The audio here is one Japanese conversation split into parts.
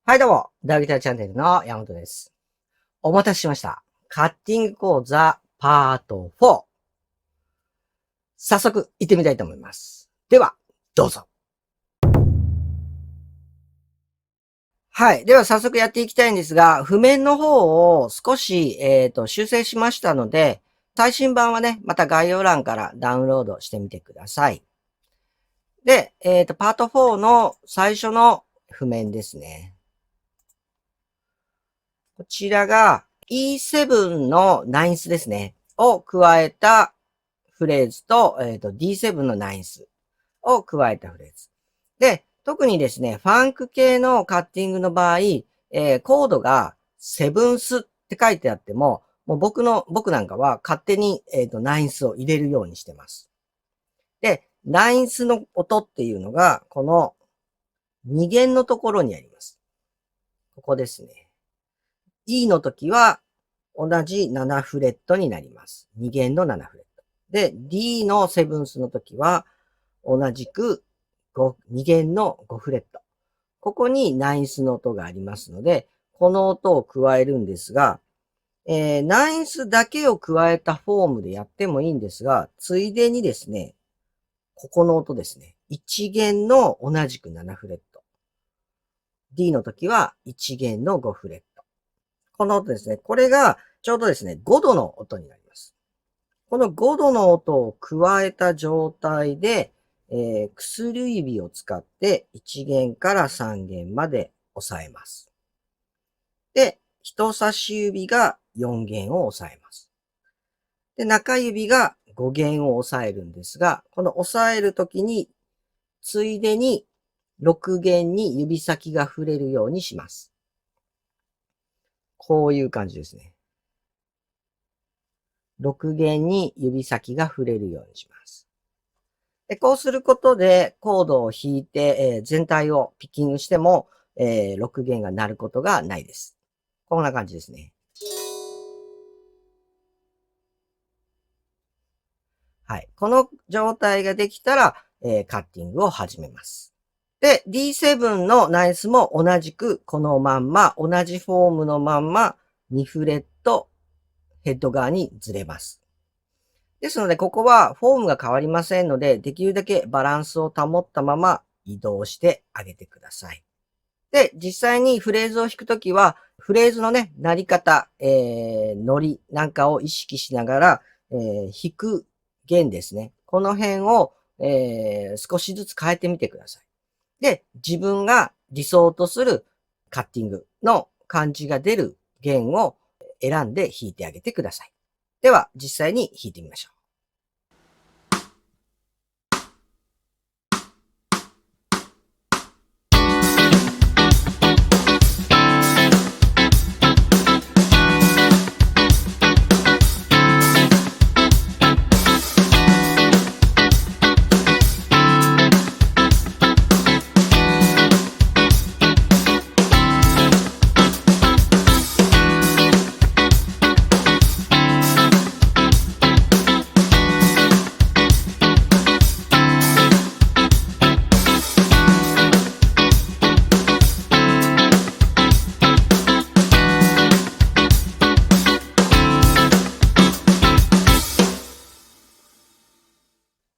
はい、どうも、ダーギターチャンネルの山本です。お待たせしました。カッティング講座パート4。早速行ってみたいと思います。では、どうぞ。はい。では早速やっていきたいんですが、譜面の方を少し、修正しましたので、最新版はね、また概要欄からダウンロードしてみてください。で、パート4の最初の譜面ですね。こちらが E7 のナインスですね。を加えたフレーズと、D7 のナインスを加えたフレーズ。で、特にですね、ファンク系のカッティングの場合、コードがセブンスって書いてあっても、もう僕なんかは勝手に、ナインスを入れるようにしてます。で、ナインスの音っていうのが、この2弦のところにあります。ここですね。E の時は同じ7フレットになります。2弦の7フレット。で、D のセブンスの時は同じく2弦の5フレット。ここにナインスの音がありますので、この音を加えるんですが、ナインスだけを加えたフォームでやってもいいんですが、ついでにですね、ここの音ですね。1弦の同じく7フレット。D の時は1弦の5フレット。この音ですね。これがちょうどですね、5度の音になります。この5度の音を加えた状態で、薬指を使って1弦から3弦まで押さえます。で、人差し指が4弦を押さえます。で、中指が5弦を押さえるんですが、この押さえるときに、ついでに6弦に指先が触れるようにします。こういう感じですね。6弦に指先が触れるようにします。でこうすることで、コードを弾いて、全体をピッキングしても、6弦が鳴ることがないです。こんな感じですね。はい。この状態ができたら、カッティングを始めます。で、D7 のナイスも同じくこのまんま、同じフォームのまんま、2フレットヘッド側にずれます。ですので、ここはフォームが変わりませんので、できるだけバランスを保ったまま移動してあげてください。で、実際にフレーズを弾くときは、フレーズのね、鳴り方、ノリなんかを意識しながら、弾く弦ですね。この辺を、少しずつ変えてみてください。で、自分が理想とするカッティングの感じが出る弦を選んで弾いてあげてください。では、実際に弾いてみましょう。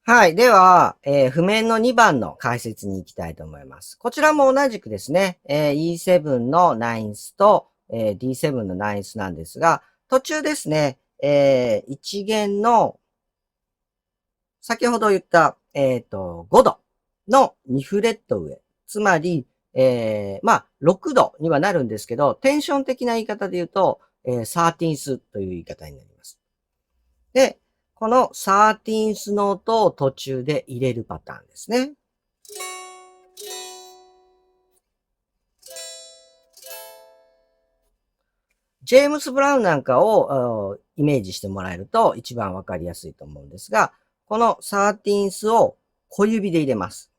はい。では、譜面の2番の解説に行きたいと思います。こちらも同じくですね、E7 のナインスと、D7 のナインスなんですが、途中ですね、1弦の、先ほど言った、5度の2フレット上。つまり、6度にはなるんですけど、テンション的な言い方で言うと、サーティンスという言い方になります。で、このサーティンスの音を途中で入れるパターンですね。ジェームス・ブラウンなんかをイメージしてもらえると一番わかりやすいと思うんですが、このサーティンスを小指で入れます。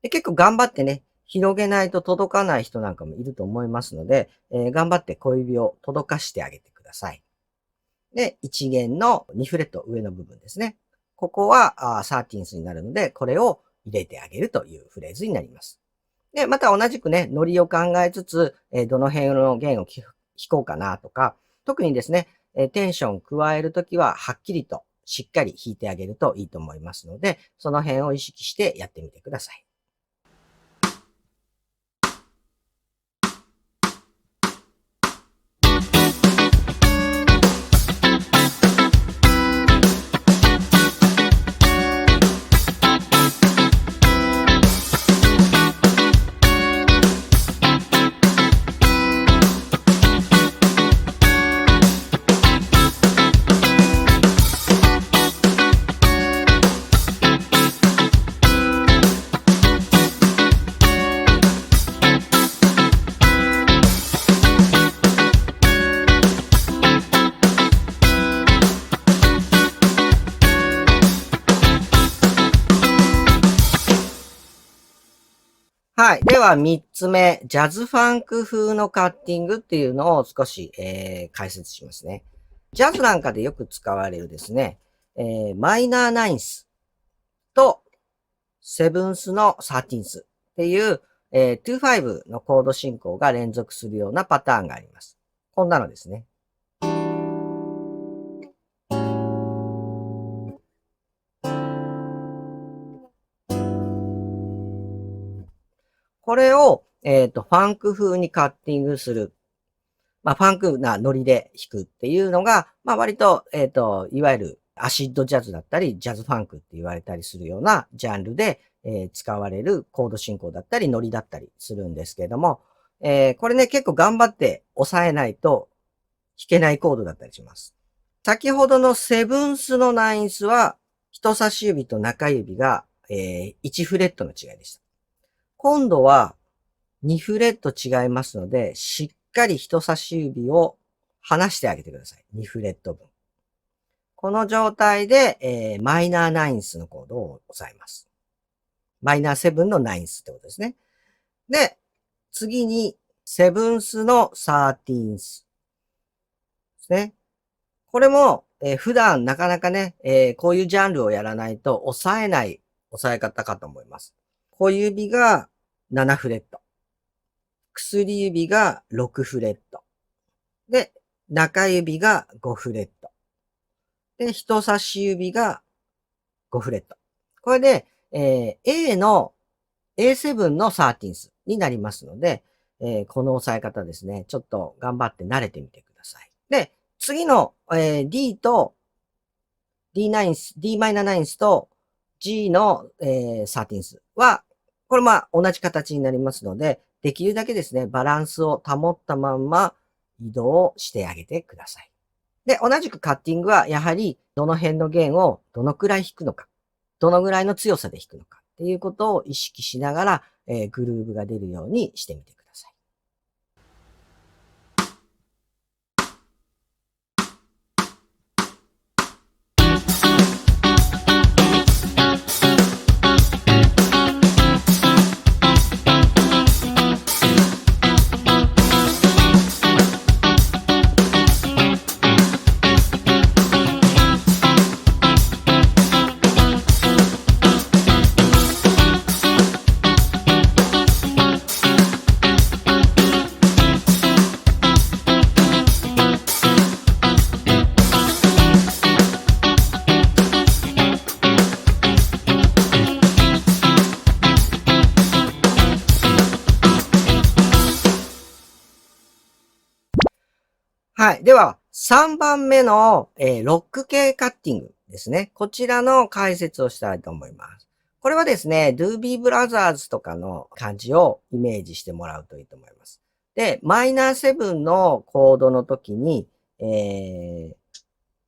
で結構頑張ってね、広げないと届かない人なんかもいると思いますので、頑張って小指を届かしてあげてください。で、1弦の2フレット上の部分ですね。ここはサーティンスになるので、これを入れてあげるというフレーズになります。で、また同じくね、ノリを考えつつ、どの辺の弦を弾こうかなとか、特にですね、テンション加えるときは、はっきりとしっかり弾いてあげるといいと思いますので、その辺を意識してやってみてください。はい。では、3つ目、ジャズファンク風のカッティングっていうのを少し、解説しますね。ジャズなんかでよく使われるですね、マイナーナインスとセブンスのサーティンスっていう、2-5のコード進行が連続するようなパターンがあります。こんなのですね。これを、ファンク風にカッティングする。まあ、ファンクなノリで弾くっていうのが、まあ、割と、いわゆるアシッドジャズだったり、ジャズファンクって言われたりするようなジャンルで、使われるコード進行だったり、ノリだったりするんですけれども、これね、結構頑張って抑えないと弾けないコードだったりします。先ほどのセブンスのナインスは、人差し指と中指が、1フレットの違いでした。今度は2フレット違いますので、しっかり人差し指を離してあげてください。2フレット分。この状態で、マイナーナインスのコードを押さえます。マイナーセブンのナインスってことですね。で、次に、セブンスのサーティーンスですね。これも、普段なかなかね、こういうジャンルをやらないと抑えない抑え方かと思います。小指が7フレット。薬指が6フレット。で、中指が5フレット。で、人差し指が5フレット。これで、A の A7 のサーティンスになりますので、この押さえ方ですね。ちょっと頑張って慣れてみてください。で、次の、D と D9 ス、D マイナーナインスと G の、サーティンスは、これまあ同じ形になりますので、できるだけですね、バランスを保ったまんま移動してあげてください。で、同じくカッティングは、やはり、どの辺の弦をどのくらい弾くのか、どのぐらいの強さで弾くのかっていうことを意識しながら、グルーブが出るようにしてみてください。はい。では、3番目の、ロック系カッティングですね。こちらの解説をしたいと思います。これはですね、ドゥービーブラザーズとかの感じをイメージしてもらうといいと思います。で、マイナーセブンのコードの時に、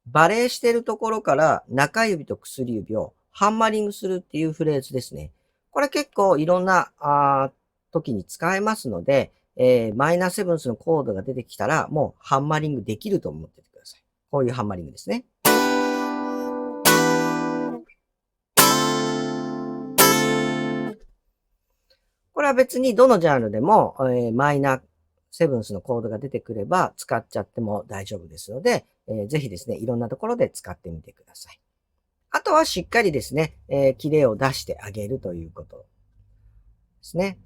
バレーしてるところから中指と薬指をハンマリングするっていうフレーズですね。これ結構いろんな時に使えますので、マイナーセブンスのコードが出てきたら、もうハンマリングできると思っててください。こういうハンマリングですね。これは別にどのジャンルでも、マイナーセブンスのコードが出てくれば使っちゃっても大丈夫ですので、ぜひですね、いろんなところで使ってみてください。あとはしっかりですね、キレを出してあげるということですね。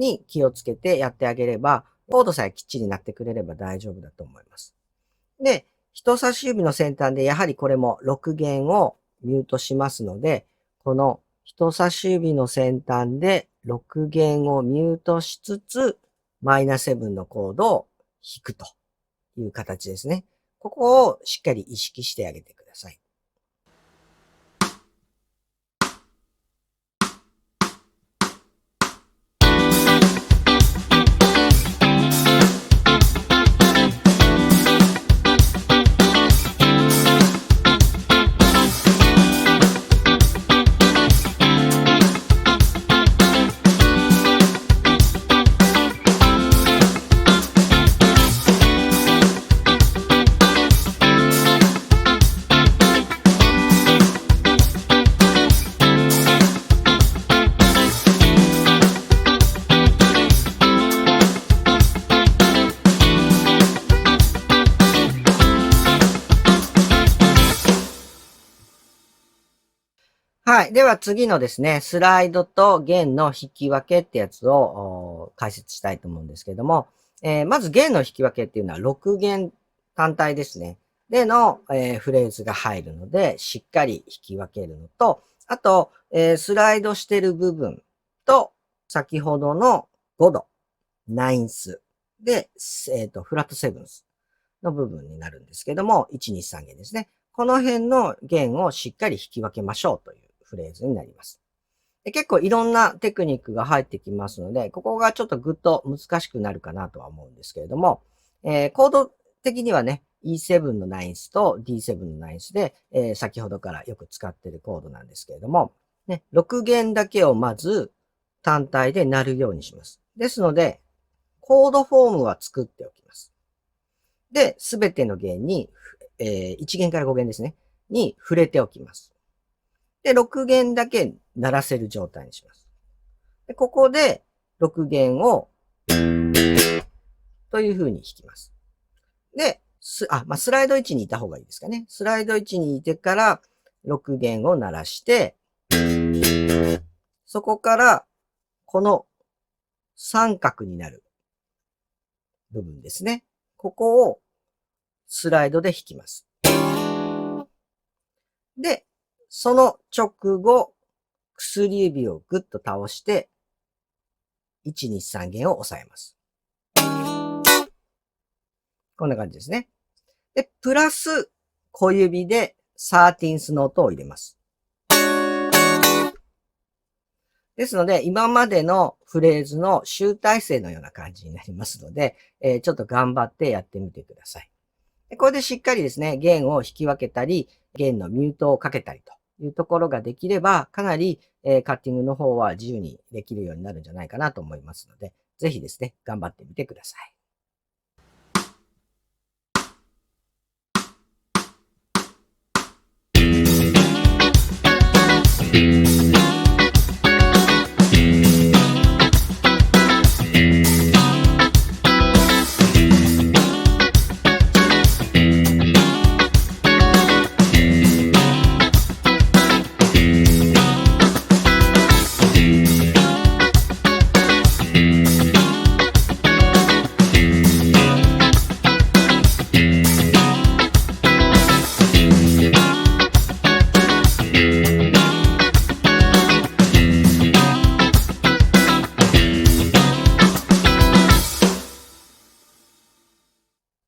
に気をつけてやってあげれば、コードさえきっちりなってくれれば大丈夫だと思います。で、人差し指の先端でやはりこれも6弦をミュートしますので、この人差し指の先端で6弦をミュートしつつ、マイナー7のコードを弾くという形ですね。ここをしっかり意識してあげてください。はい。では次のですね、スライドと弦の引き分けってやつを解説したいと思うんですけども、まず弦の引き分けっていうのは6弦単体ですね。での、フレーズが入るので、しっかり引き分けるのと、あと、スライドしてる部分と、先ほどの5度、ナインスで、フラットセブンスの部分になるんですけども、1、2、3弦ですね。この辺の弦をしっかり引き分けましょうというフレーズになります。で結構いろんなテクニックが入ってきますので、ここがちょっとぐっと難しくなるかなとは思うんですけれども、コード的にはね、E7 のナインスと D7 のナインスで、先ほどからよく使っているコードなんですけれども、ね、6弦だけをまず単体で鳴るようにします。ですので、コードフォームは作っておきます。で、すべての弦に、1弦から5弦ですね、に触れておきます。で、6弦だけ鳴らせる状態にします。でここで6弦をという風に弾きます。で、スライド位置にいた方がいいですかね。スライド位置にいてから6弦を鳴らして、そこからこの三角になる部分ですね。ここをスライドで弾きます。で、その直後、薬指をぐっと倒して、1、2、3弦を押さえます。こんな感じですね。で、プラス小指で13thノートを入れます。ですので、今までのフレーズの集大成のような感じになりますので、ちょっと頑張ってやってみてください。これでしっかりですね、弦を引き分けたり、弦のミュートをかけたりというところができれば、かなり、カッティングの方は自由にできるようになるんじゃないかなと思いますので、ぜひですね、頑張ってみてください。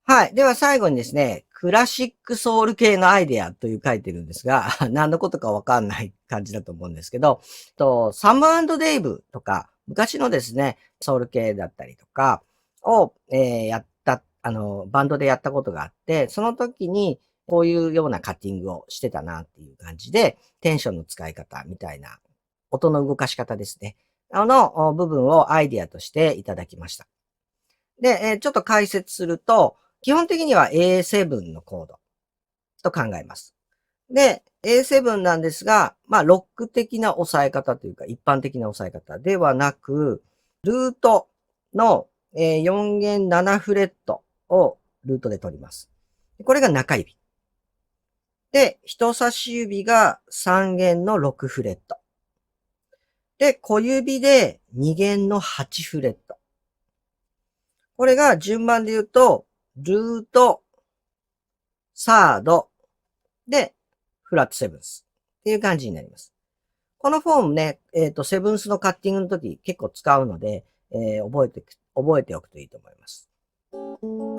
はい。では最後にですね、クラシックソウル系のアイデアという書いてるんですが、何のことかわかんない感じだと思うんですけど、サム&デイブとか、昔のですね、ソウル系だったりとかを、やった、バンドでやったことがあって、その時にこういうようなカッティングをしてたなっていう感じで、テンションの使い方みたいな、音の動かし方ですね。部分をアイデアとしていただきました。で、ちょっと解説すると、基本的には A7 のコードと考えます。で、A7 なんですが、ロック的な押さえ方というか、一般的な押さえ方ではなく、ルートの4弦7フレットをルートで取ります。これが中指。で、人差し指が3弦の6フレット。で、小指で2弦の8フレット。これが順番で言うと、ルート、サード、で、フラットセブンスっていう感じになります。このフォームね、セブンスのカッティングの時結構使うので、覚えておくといいと思います。こ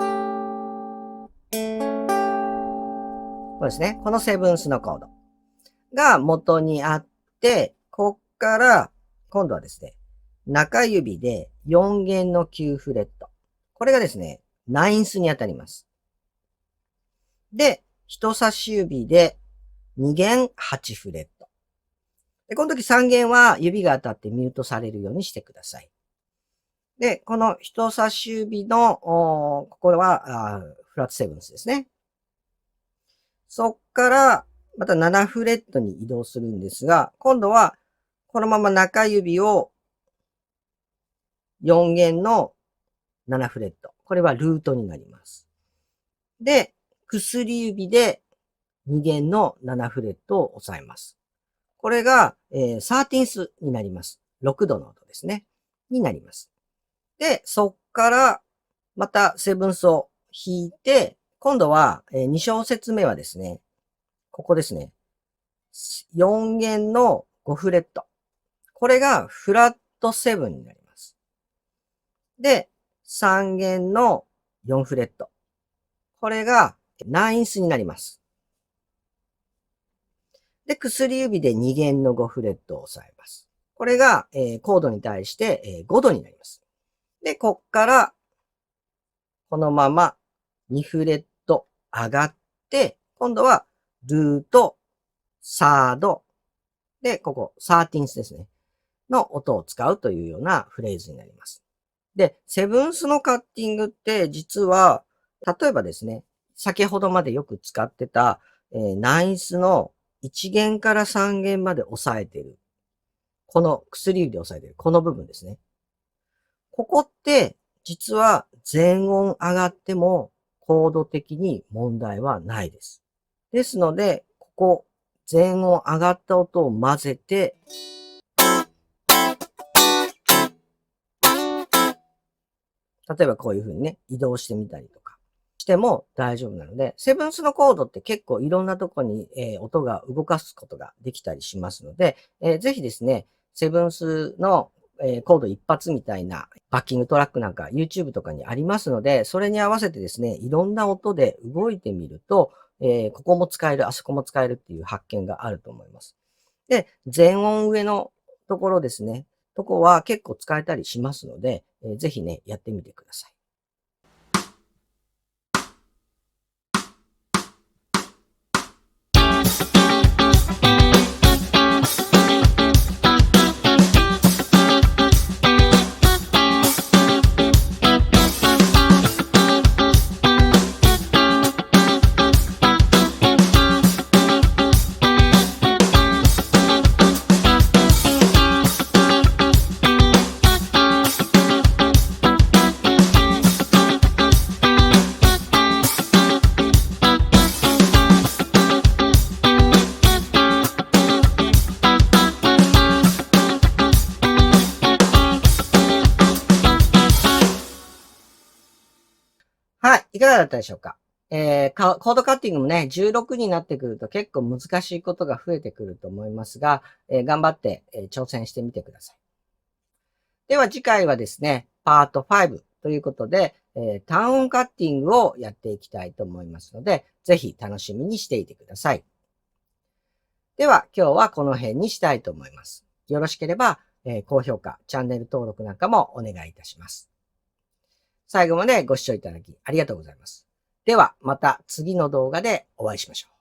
れですね。このセブンスのコードが元にあって、こっから、今度はですね、中指で4弦の9フレット。これがですね、ナインスに当たります。で、人差し指で2弦8フレット。で、この時3弦は指が当たってミュートされるようにしてください。で、この人差し指の、ここはフラットセブンスですね。そっから、また7フレットに移動するんですが、今度は、このまま中指を4弦の7フレット。これはルートになります。で、薬指で2弦の7フレットを押さえます。これが、サーティンスになります。6度の音ですね。になります。で、そっから、またセブンスを弾いて、今度は、2小節目はですね、ここですね。4弦の5フレット。これがフラット7になります。で、3弦の4フレット。これがナインスになります。で、薬指で2弦の5フレットを押さえます。これが、コードに対して、5度になります。で、こっから、このまま2フレット上がって、今度はルート、サード、で、ここ、サーティンスですね。の音を使うというようなフレーズになります。で、セブンスのカッティングって実は、例えばですね、先ほどまでよく使ってた、ナインスの1弦から3弦まで押さえてる。この薬指で押さえてる。この部分ですね。ここって、実は全音上がってもコード的に問題はないです。ですので、ここ、全音上がった音を混ぜて、例えばこういう風にね、移動してみたりとかしても大丈夫なので、セブンスのコードって結構いろんなとこに、音が動かすことができたりしますので、ぜひですね、セブンスの、コード一発みたいなバッキングトラックなんか YouTube とかにありますので、それに合わせてですね、いろんな音で動いてみると、ここも使える、あそこも使えるっていう発見があると思います。で、全音上のところですね。とこは結構使えたりしますので、ぜひね、やってみてください。はい。いかがだったでしょうか？コードカッティングもね、16になってくると結構難しいことが増えてくると思いますが、頑張って、挑戦してみてください。では次回はですね、パート5ということで、単音カッティングをやっていきたいと思いますので、ぜひ楽しみにしていてください。では今日はこの辺にしたいと思います。よろしければ、高評価、チャンネル登録なんかもお願いいたします。最後までご視聴いただきありがとうございます。ではまた次の動画でお会いしましょう。